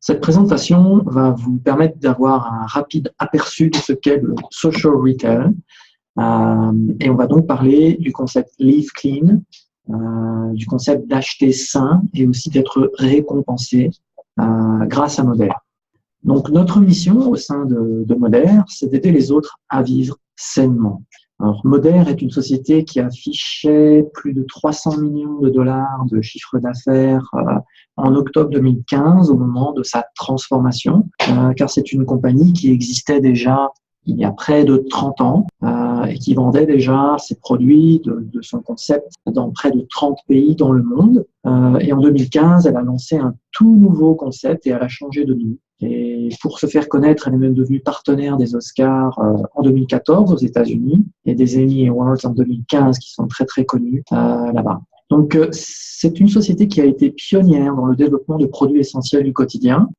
Cette présentation va vous permettre d'avoir un rapide aperçu de ce qu'est le social retail. Et on va donc parler du concept Live Clean, du concept d'acheter sain et aussi d'être récompensé grâce à Moder. Donc notre mission au sein de Moder, c'est d'aider les autres à vivre sainement. Alors, Moder est une société qui affichait plus de 300 millions de dollars de chiffre d'affaires en octobre 2015 au moment de sa transformation, car c'est une compagnie qui existait déjà il y a près de 30 ans et qui vendait déjà ses produits de son concept dans près de 30 pays dans le monde. Et en 2015, elle a lancé un tout nouveau concept et elle a changé de nom. Et pour se faire connaître, elle est même devenue partenaire des Oscars en 2014 aux États-Unis et des Emmy Awards en 2015 qui sont très très connus là-bas. Donc c'est une société qui a été pionnière dans le développement de produits essentiels du quotidien,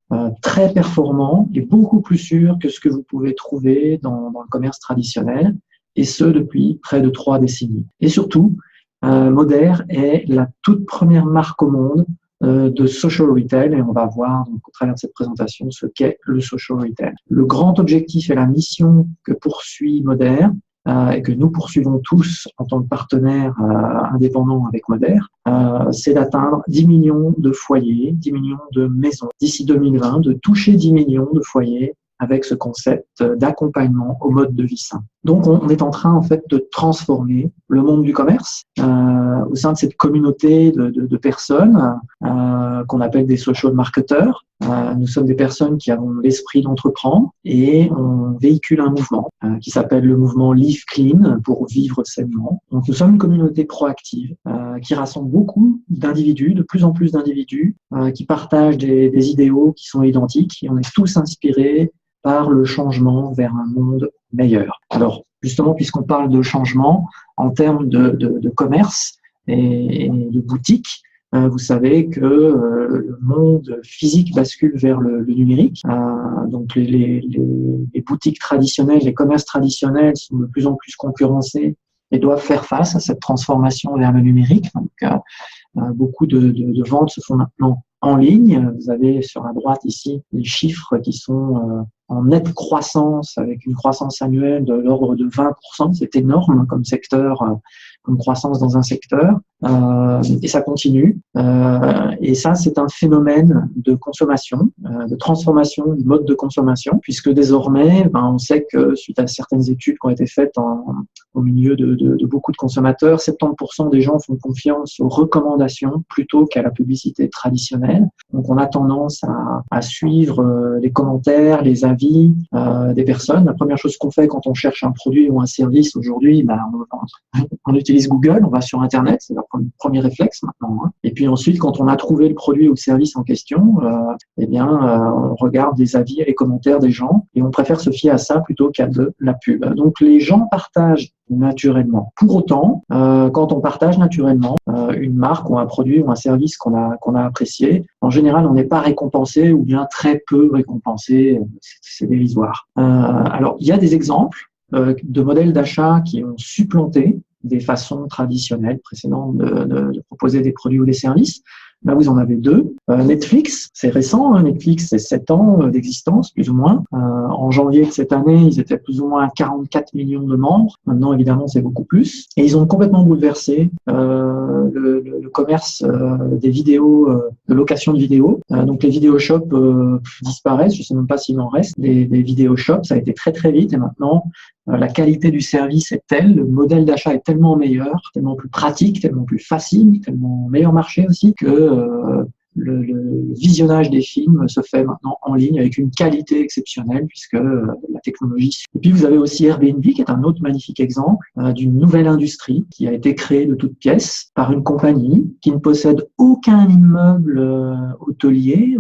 très performant et beaucoup plus sûr que ce que vous pouvez trouver dans le commerce traditionnel, et ce depuis près de 3 décennies. Et surtout, Moder est la toute première marque au monde de social retail, et on va voir donc, au travers de cette présentation ce qu'est le social retail. Le grand objectif et la mission que poursuit Moder et que nous poursuivons tous en tant que partenaires indépendants avec Moder, c'est d'atteindre 10 millions de foyers, 10 millions de maisons d'ici 2020, de toucher 10 millions de foyers avec ce concept d'accompagnement au mode de vie sain. Donc, on est en train, en fait, de transformer le monde du commerce au sein de cette communauté de personnes qu'on appelle des social marketeurs. Nous sommes des personnes qui avons l'esprit d'entreprendre et on véhicule un mouvement qui s'appelle le mouvement Live Clean pour vivre sainement. Donc, nous sommes une communauté proactive qui rassemble beaucoup d'individus, de plus en plus d'individus qui partagent des idéaux qui sont identiques et on est tous inspirés par le changement vers un monde meilleur. Alors, justement, puisqu'on parle de changement en termes de commerce et de boutique, vous savez que le monde physique bascule vers le numérique. Donc, les boutiques traditionnelles, les commerces traditionnels sont de plus en plus concurrencés et doivent faire face à cette transformation vers le numérique. Donc, beaucoup de ventes se font maintenant en ligne. Vous avez sur la droite ici les chiffres qui sont en nette croissance avec une croissance annuelle de l'ordre de 20%. C'est énorme comme secteur, comme croissance dans un secteur. Et ça continue. Et ça, c'est un phénomène de consommation, de transformation du mode de consommation, puisque désormais, on sait que suite à certaines études qui ont été faites au milieu de beaucoup de consommateurs, 70% des gens font confiance aux recommandations plutôt qu'à la publicité traditionnelle. Donc, on a tendance à suivre les commentaires, les avis des personnes. La première chose qu'on fait quand on cherche un produit ou un service aujourd'hui, on utilise Google, on va sur Internet, c'est notre premier réflexe maintenant. Et puis ensuite, quand on a trouvé le produit ou le service en question, on regarde les avis et les commentaires des gens et on préfère se fier à ça plutôt qu'à de la pub. Donc, les gens partagent naturellement. Pour autant, quand on partage naturellement une marque ou un produit ou un service qu'on a apprécié, en général, on n'est pas récompensé ou bien très peu récompensé. C'est dérisoire. Alors, il y a des exemples de modèles d'achat qui ont supplanté des façons traditionnelles précédentes de proposer des produits ou des services. Là, vous en avez 2. Netflix, c'est récent. Netflix, c'est 7 ans d'existence, plus ou moins. En janvier de cette année, ils étaient plus ou moins 44 millions de membres. Maintenant, évidemment, c'est beaucoup plus. Et ils ont complètement bouleversé le commerce des vidéos, de location de vidéos. Donc, les vidéoshops disparaissent. Je ne sais même pas s'il en reste. Les vidéoshops, ça a été très, très vite. Et maintenant, la qualité du service est telle, le modèle d'achat est tellement meilleur, tellement plus pratique, tellement plus facile, tellement meilleur marché aussi que le visionnage des films se fait maintenant en ligne avec une qualité exceptionnelle puisque la technologie suit. Et puis vous avez aussi Airbnb qui est un autre magnifique exemple d'une nouvelle industrie qui a été créée de toutes pièces par une compagnie qui ne possède aucun immeuble hôtelier,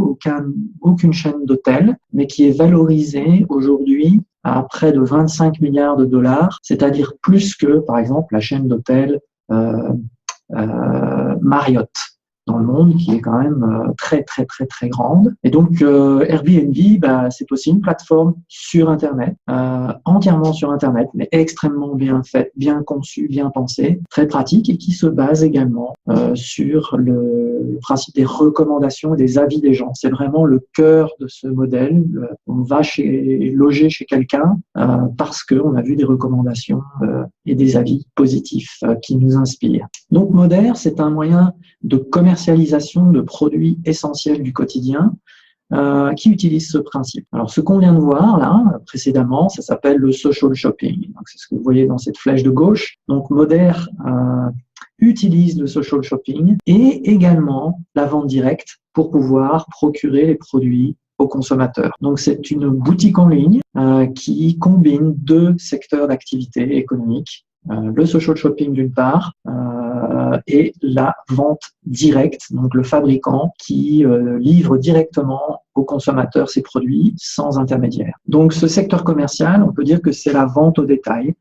aucune chaîne d'hôtels, mais qui est valorisée aujourd'hui à près de 25 milliards de dollars, c'est-à-dire plus que, par exemple, la chaîne d'hôtels Marriott. dans le monde qui est quand même très, très, très, très grande. Et donc, Airbnb, c'est aussi une plateforme sur Internet, entièrement sur Internet, mais extrêmement bien faite, bien conçue, bien pensée, très pratique et qui se base également sur le principe des recommandations et des avis des gens. C'est vraiment le cœur de ce modèle. On va loger chez quelqu'un parce qu'on a vu des recommandations et des avis positifs qui nous inspirent. Donc, Moder, c'est un moyen de commercialisation de produits essentiels du quotidien qui utilise ce principe. Alors, ce qu'on vient de voir là, précédemment, ça s'appelle le social shopping. Donc, c'est ce que vous voyez dans cette flèche de gauche. Donc, Moder utilise le social shopping et également la vente directe pour pouvoir procurer les produits aux consommateurs. Donc, c'est une boutique en ligne qui combine deux secteurs d'activité économique, le social shopping d'une part, et la vente directe, donc le fabricant qui livre directement aux consommateurs ses produits sans intermédiaire. Donc ce secteur commercial, on peut dire que c'est la vente au détail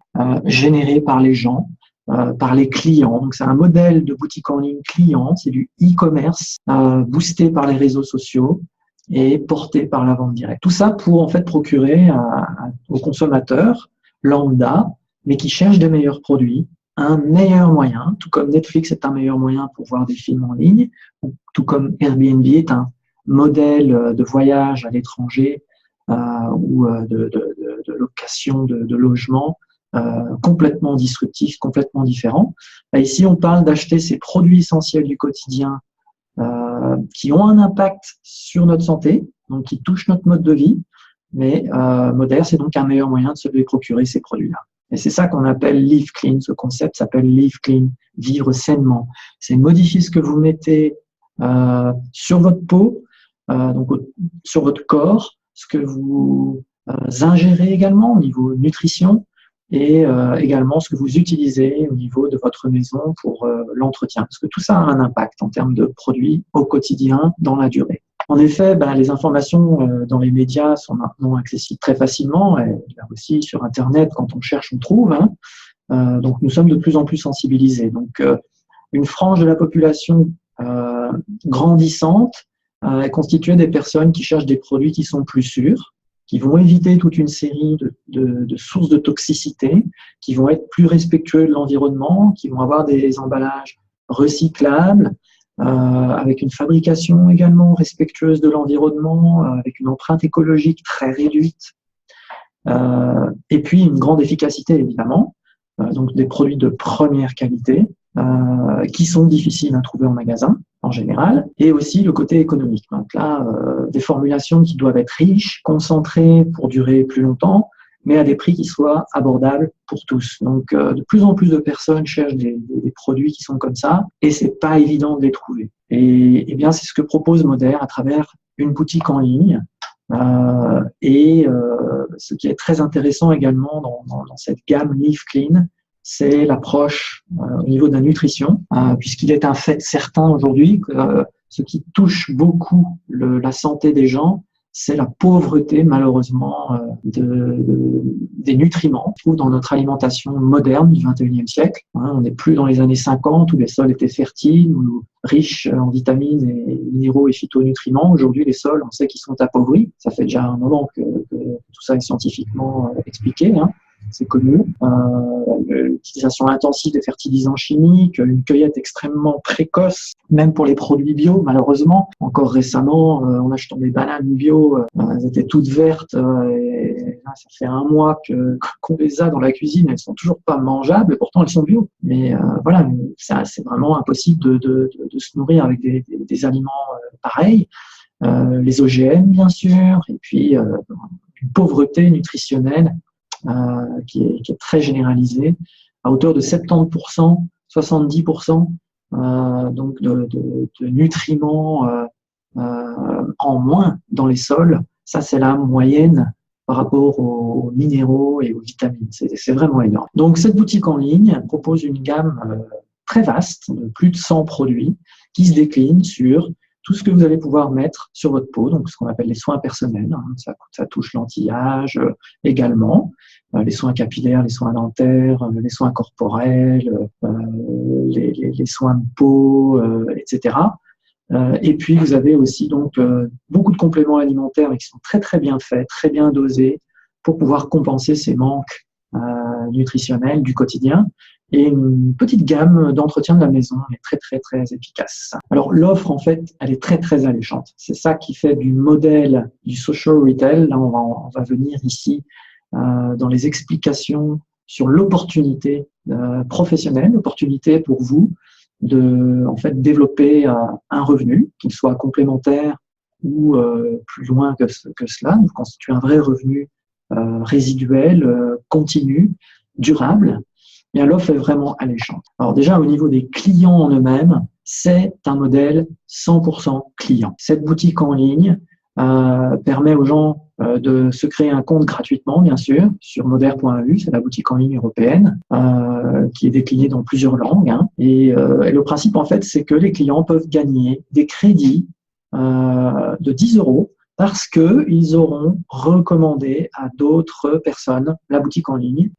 générée par les gens, par les clients. Donc c'est un modèle de boutique en ligne client, c'est du e-commerce boosté par les réseaux sociaux et porté par la vente directe. Tout ça pour en fait procurer aux consommateurs lambda, mais qui cherchent des meilleurs produits, un meilleur moyen, tout comme Netflix est un meilleur moyen pour voir des films en ligne, tout comme Airbnb est un modèle de voyage à l'étranger ou de location de logement complètement disruptif, complètement différent. Ici, on parle d'acheter ces produits essentiels du quotidien qui ont un impact sur notre santé, donc qui touchent notre mode de vie, mais Moder, c'est donc un meilleur moyen de se les procurer ces produits-là. Et c'est ça qu'on appelle Live Clean. Ce concept s'appelle Live Clean, vivre sainement. C'est modifier ce que vous mettez sur votre peau, donc sur votre corps, ce que vous ingérez également au niveau nutrition et également ce que vous utilisez au niveau de votre maison pour l'entretien. Parce que tout ça a un impact en termes de produits au quotidien, dans la durée. En effet, les informations dans les médias sont maintenant accessibles très facilement, et là aussi sur Internet, quand on cherche, on trouve. Donc nous sommes de plus en plus sensibilisés. Donc une frange de la population grandissante est constituée des personnes qui cherchent des produits qui sont plus sûrs, qui vont éviter toute une série de sources de toxicité, qui vont être plus respectueux de l'environnement, qui vont avoir des emballages recyclables, avec une fabrication également respectueuse de l'environnement, avec une empreinte écologique très réduite, et puis une grande efficacité évidemment, donc des produits de première qualité qui sont difficiles à trouver en magasin en général, et aussi le côté économique. Donc là, des formulations qui doivent être riches, concentrées pour durer plus longtemps, mais à des prix qui soient abordables pour tous. Donc, de plus en plus de personnes cherchent des produits qui sont comme ça, et c'est pas évident de les trouver. Et bien, c'est ce que propose Moder à travers une boutique en ligne. Ce qui est très intéressant également dans cette gamme Live Clean, c'est l'approche au niveau de la nutrition, puisqu'il est un fait certain aujourd'hui que ce qui touche beaucoup la santé des gens, c'est la pauvreté, malheureusement, des nutriments qu'on trouve dans notre alimentation moderne du XXIe siècle. On n'est plus dans les années 50 où les sols étaient fertiles ou riches en vitamines et minéraux et phytonutriments. Aujourd'hui, les sols, on sait qu'ils sont appauvris. Ça fait déjà un moment que tout ça est scientifiquement expliqué. C'est connu. L'utilisation intensive des fertilisants chimiques, une cueillette extrêmement précoce, même pour les produits bio, malheureusement. Encore récemment, en achetant des bananes bio, elles étaient toutes vertes, et là, ça fait un mois qu'on les a dans la cuisine, elles sont toujours pas mangeables, et pourtant elles sont bio. Mais voilà, c'est vraiment impossible de se nourrir avec des aliments pareils. Les OGM, bien sûr, et puis une pauvreté nutritionnelle qui est très généralisée, à hauteur de 70%, 70% donc de nutriments en moins dans les sols. Ça, c'est la moyenne par rapport aux minéraux et aux vitamines. C'est vraiment énorme. Donc, cette boutique en ligne propose une gamme très vaste, de plus de 100 produits, qui se déclinent sur tout ce que vous allez pouvoir mettre sur votre peau, donc ce qu'on appelle les soins personnels. Ça touche l'anti-âge également, les soins capillaires, les soins dentaires, les soins corporels, les soins de peau, etc. Et puis, vous avez aussi donc beaucoup de compléments alimentaires mais qui sont très, très bien faits, très bien dosés pour pouvoir compenser ces manques nutritionnels du quotidien. Et une petite gamme d'entretien de la maison est très, très, très efficace. Alors, l'offre, en fait, elle est très, très alléchante. C'est ça qui fait du modèle du social retail. Là, on va venir ici dans les explications sur l'opportunité professionnelle, l'opportunité pour vous de en fait développer un revenu, qu'il soit complémentaire ou plus loin que cela, de constituer un vrai revenu résiduel, continu, durable. Bien, l'offre est vraiment alléchante. Alors déjà, au niveau des clients en eux-mêmes, c'est un modèle 100% client. Cette boutique en ligne permet aux gens de se créer un compte gratuitement, bien sûr, sur moder.eu, c'est la boutique en ligne européenne, qui est déclinée dans plusieurs langues. Hein. Et le principe, en fait, c'est que les clients peuvent gagner des crédits de 10 € parce qu'ils auront recommandé à d'autres personnes la boutique en ligne.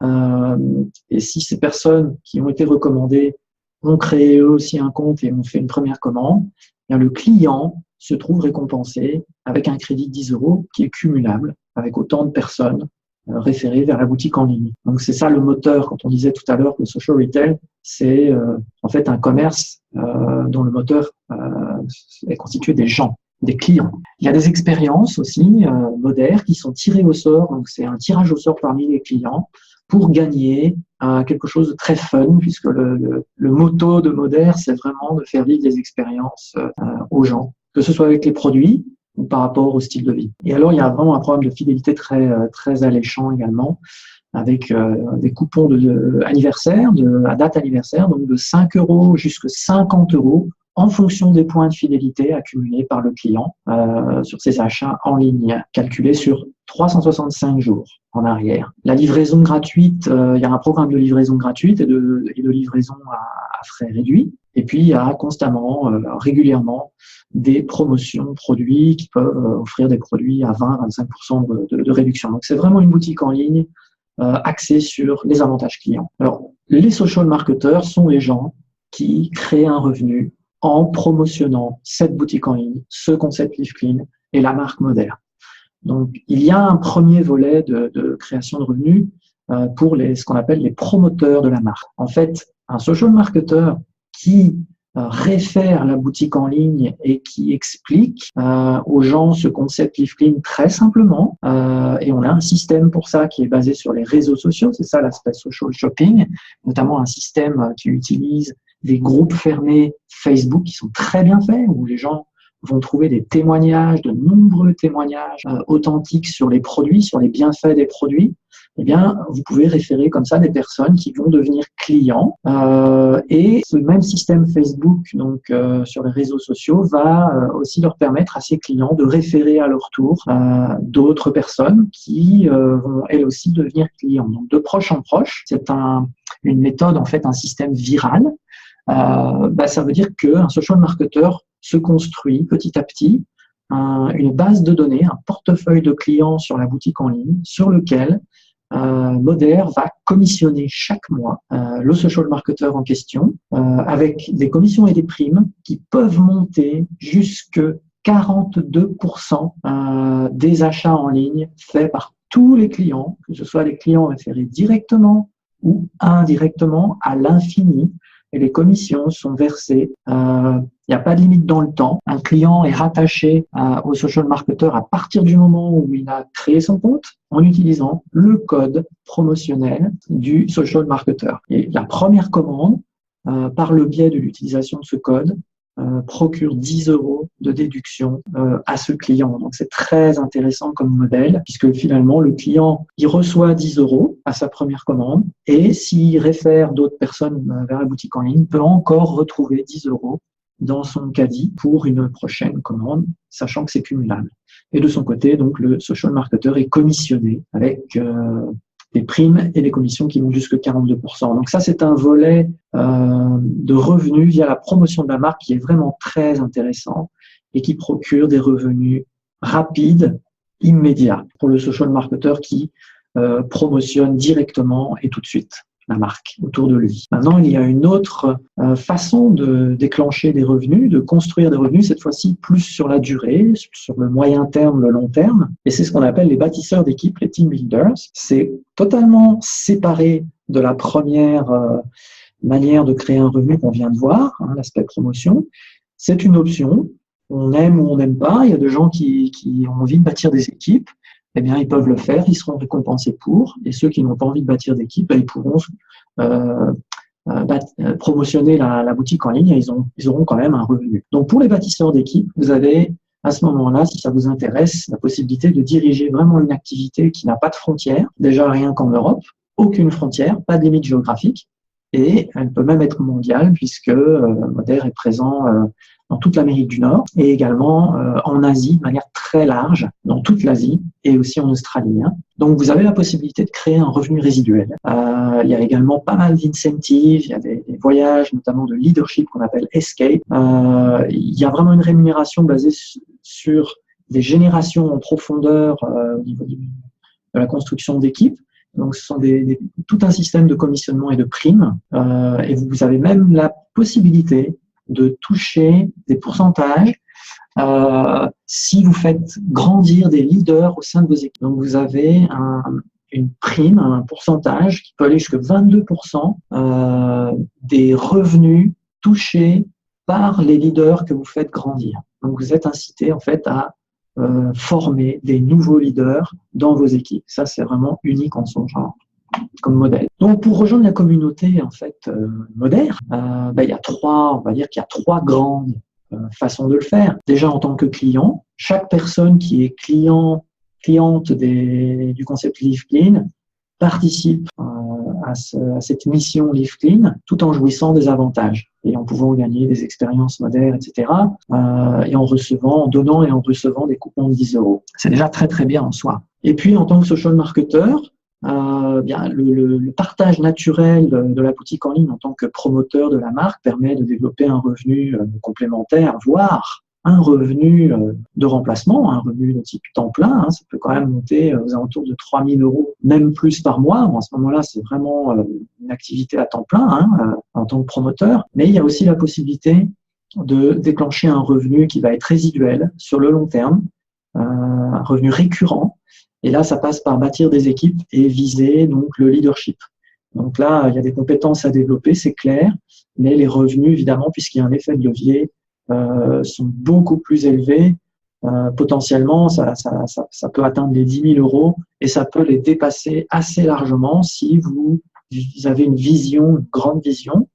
Et si ces personnes qui ont été recommandées ont créé eux aussi un compte et ont fait une première commande, bien le client se trouve récompensé avec un crédit de 10 € qui est cumulable avec autant de personnes référées vers la boutique en ligne. Donc c'est ça le moteur, quand on disait tout à l'heure que le social retail, c'est en fait un commerce dont le moteur est constitué des gens, des clients. Il y a des expériences aussi modernes qui sont tirées au sort, donc c'est un tirage au sort parmi les clients pour gagner quelque chose de très fun, puisque le motto de Moder, c'est vraiment de faire vivre des expériences aux gens, que ce soit avec les produits ou par rapport au style de vie. Et alors, il y a vraiment un programme de fidélité très, très alléchant également, avec des coupons anniversaire, à date anniversaire, donc de 5 € jusqu'à 50 € en fonction des points de fidélité accumulés par le client sur ses achats en ligne, calculés sur 365 jours en arrière. La livraison gratuite, il y a un programme de livraison gratuite et de livraison à frais réduits. Et puis, il y a constamment, régulièrement, des promotions produits qui peuvent offrir des produits à 20-25% de réduction. Donc, c'est vraiment une boutique en ligne axée sur les avantages clients. Alors, les social marketeurs sont les gens qui créent un revenu en promotionnant cette boutique en ligne, ce concept Live Clean et la marque Moder. Donc, il y a un premier volet de création de revenus pour ce qu'on appelle les promoteurs de la marque. En fait, un social marketer qui réfère la boutique en ligne et qui explique aux gens ce concept Live Clean très simplement. Et on a un système pour ça qui est basé sur les réseaux sociaux. C'est ça l'aspect social shopping, notamment un système qui utilise des groupes fermés Facebook qui sont très bien faits, où les gens vont trouver des témoignages, de nombreux témoignages authentiques sur les produits, sur les bienfaits des produits. Eh bien, vous pouvez référer comme ça des personnes qui vont devenir clients. Et ce même système Facebook, donc sur les réseaux sociaux, va aussi leur permettre à ces clients de référer à leur tour d'autres personnes qui vont elles aussi devenir clients. Donc, de proche en proche, c'est une méthode, en fait, un système viral. Ça veut dire qu'un social marketer se construit petit à petit une base de données, un portefeuille de clients sur la boutique en ligne sur lequel Moder va commissionner chaque mois le social marketer en question avec des commissions et des primes qui peuvent monter jusque 42% des achats en ligne faits par tous les clients, que ce soit les clients référés directement ou indirectement à l'infini. Et les commissions sont versées. Il n'y a pas de limite dans le temps. Un client est rattaché au social marketer à partir du moment où il a créé son compte en utilisant le code promotionnel du social marketer. Et la première commande, par le biais de l'utilisation de ce code, procure 10 € de déduction à ce client. Donc, c'est très intéressant comme modèle puisque finalement, le client, il reçoit 10 € à sa première commande et s'il réfère d'autres personnes vers la boutique en ligne, il peut encore retrouver 10 € dans son caddie pour une prochaine commande, sachant que c'est cumulable. Et de son côté, donc, le social marketer est commissionné avec des primes et des commissions qui vont jusqu'à 42%. Donc ça, c'est un volet de revenus via la promotion de la marque qui est vraiment très intéressant et qui procure des revenus rapides, immédiats pour le social marketer qui promotionne directement et tout de suite. la marque, autour de lui. Maintenant, il y a une autre façon de déclencher des revenus, de construire des revenus, cette fois-ci plus sur la durée, sur le moyen terme, le long terme. Et c'est ce qu'on appelle les bâtisseurs d'équipe, les team builders. C'est totalement séparé de la première manière de créer un revenu qu'on vient de voir, l'aspect promotion. C'est une option. On aime ou on n'aime pas. Il y a des gens qui ont envie de bâtir des équipes. Eh bien, ils peuvent le faire, ils seront récompensés pour. Et ceux qui n'ont pas envie de bâtir d'équipe, ils pourront promotionner la boutique en ligne et ils auront quand même un revenu. Donc, pour les bâtisseurs d'équipe, vous avez à ce moment-là, si ça vous intéresse, la possibilité de diriger vraiment une activité qui n'a pas de frontières, déjà rien qu'en Europe, aucune frontière, pas de limite géographique, et elle peut même être mondiale puisque Moder est présent dans toute l'Amérique du Nord et également en Asie de manière très large, dans toute l'Asie et aussi en Australie. Donc, vous avez la possibilité de créer un revenu résiduel. Il y a également pas mal d'incentives, il y a des voyages, notamment de leadership qu'on appelle Escape. Il y a vraiment une rémunération basée sur des générations en profondeur au niveau de la construction d'équipes. Donc, ce sont tout un système de commissionnement et de primes. Et vous avez même la possibilité de toucher des pourcentages si vous faites grandir des leaders au sein de vos équipes. Donc, vous avez une prime, un pourcentage qui peut aller jusqu'à 22% des revenus touchés par les leaders que vous faites grandir. Donc, vous êtes incité en fait à former des nouveaux leaders dans vos équipes. Ça, c'est vraiment unique en son genre comme modèle. Donc, pour rejoindre la communauté en fait Moder, il y a trois grandes façons de le faire. Déjà, en tant que client, chaque personne qui est cliente du concept Live Clean participe à cette mission Live Clean tout en jouissant des avantages et en pouvant gagner des expériences Moder, etc. Et en donnant et en recevant des coupons de 10 €. C'est déjà très très bien en soi. Et puis en tant que social marketer, le partage naturel de la boutique en ligne en tant que promoteur de la marque permet de développer un revenu complémentaire, voire un revenu de remplacement, un revenu de type temps plein. Ça peut quand même monter aux alentours de 3 000 €, même plus par mois. En ce moment-là, c'est vraiment une activité à temps plein en tant que promoteur. Mais il y a aussi la possibilité de déclencher un revenu qui va être résiduel sur le long terme, un revenu récurrent. Et là, ça passe par bâtir des équipes et viser donc le leadership. Donc là, il y a des compétences à développer, c'est clair, mais les revenus, évidemment, puisqu'il y a un effet de levier, sont beaucoup plus élevés. Potentiellement, ça peut atteindre les 10 000 € et ça peut les dépasser assez largement si vous avez une grande vision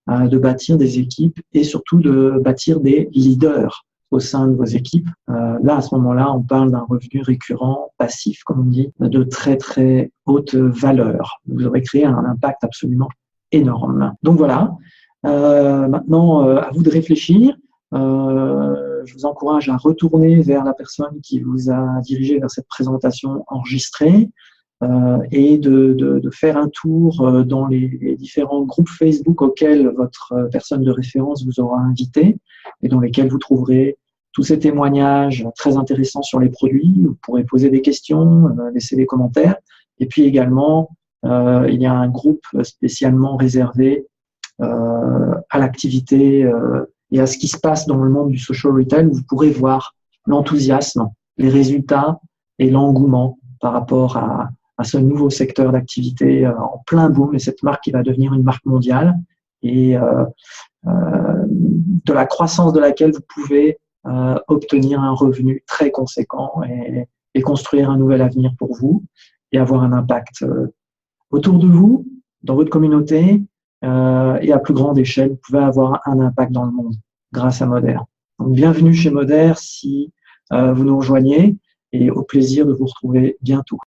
de bâtir des équipes et surtout de bâtir des leaders au sein de vos équipes. Là, à ce moment-là, on parle d'un revenu récurrent, passif, comme on dit, de très, très haute valeur. Vous aurez créé un impact absolument énorme. Donc voilà, maintenant, à vous de réfléchir. Je vous encourage à retourner vers la personne qui vous a dirigé vers cette présentation enregistrée et de faire un tour dans les différents groupes Facebook auxquels votre personne de référence vous aura invité et dans lesquels vous trouverez tous ces témoignages très intéressants sur les produits. Vous pourrez poser des questions, laisser des commentaires. Et puis également, il y a un groupe spécialement réservé à l'activité et à ce qui se passe dans le monde du social retail, où vous pourrez voir l'enthousiasme, les résultats et l'engouement par rapport à ce nouveau secteur d'activité en plein boom, et cette marque qui va devenir une marque mondiale et de la croissance de laquelle vous pouvez obtenir un revenu très conséquent et construire un nouvel avenir pour vous et avoir un impact autour de vous, dans votre communauté et à plus grande échelle. Vous pouvez avoir un impact dans le monde grâce à Moder. Donc, bienvenue chez Moder si vous nous rejoignez et au plaisir de vous retrouver bientôt.